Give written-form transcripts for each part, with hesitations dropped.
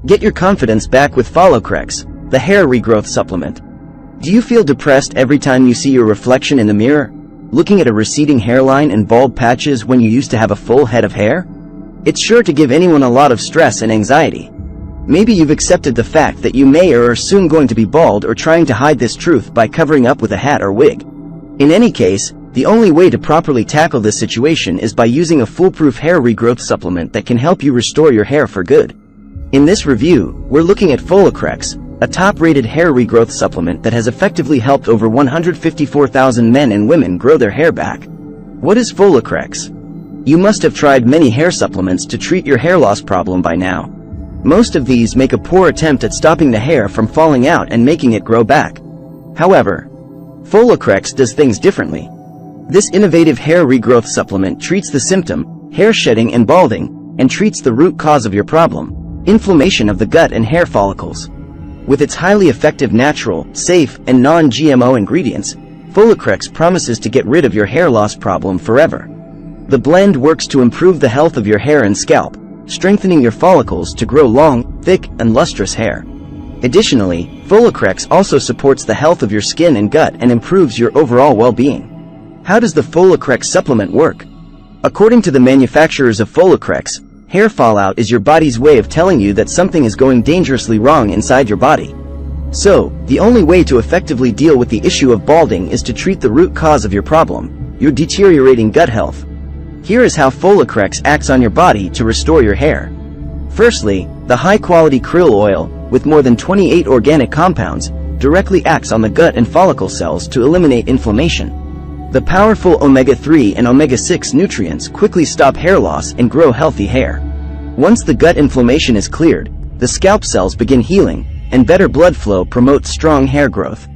Get your confidence back with Folicrex, the hair regrowth supplement. Do you feel depressed every time you see your reflection in the mirror, looking at a receding hairline and bald patches when you used to have a full head of hair? It's sure to give anyone a lot of stress and anxiety. Maybe you've accepted the fact that you may or are soon going to be bald, or trying to hide this truth by covering up with a hat or wig. In any case, the only way to properly tackle this situation is by using a foolproof hair regrowth supplement that can help you restore your hair for good. In this review, we're looking at Folicrex, a top-rated hair regrowth supplement that has effectively helped over 154,000 men and women grow their hair back. What is Folicrex? You must have tried many hair supplements to treat your hair loss problem by now. Most of these make a poor attempt at stopping the hair from falling out and making it grow back. However, Folicrex does things differently. This innovative hair regrowth supplement treats the symptom, hair shedding and balding, and treats the root cause of your problem, inflammation of the gut and hair follicles. With its highly effective natural, safe, and non-GMO ingredients, Folicrex promises to get rid of your hair loss problem forever. The blend works to improve the health of your hair and scalp, strengthening your follicles to grow long, thick, and lustrous hair. Additionally, Folicrex also supports the health of your skin and gut and improves your overall well-being. How does the Folicrex supplement work? According to the manufacturers of Folicrex, hair fallout is your body's way of telling you that something is going dangerously wrong inside your body. So, the only way to effectively deal with the issue of balding is to treat the root cause of your problem, your deteriorating gut health. Here is how Folicrex acts on your body to restore your hair. Firstly, the high-quality krill oil, with more than 28 organic compounds, directly acts on the gut and follicle cells to eliminate inflammation. The powerful omega-3 and omega-6 nutrients quickly stop hair loss and grow healthy hair. Once the gut inflammation is cleared, the scalp cells begin healing, and better blood flow promotes strong hair growth.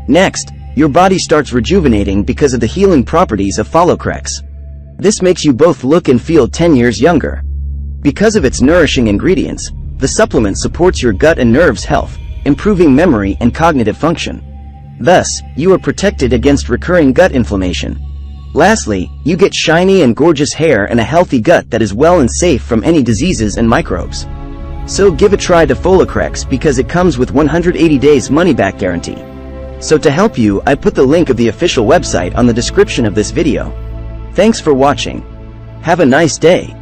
Next, your body starts rejuvenating because of the healing properties of Folicrex. This makes you both look and feel 10 years younger. Because of its nourishing ingredients, the supplement supports your gut and nerves health, improving memory and cognitive function. Thus, you are protected against recurring gut inflammation. Lastly, you get shiny and gorgeous hair and a healthy gut that is well and safe from any diseases and microbes. So give a try to Folicrex, because it comes with 180 days money-back guarantee. So to help you, I put the link of the official website on the description of this video. Thanks for watching. Have a nice day.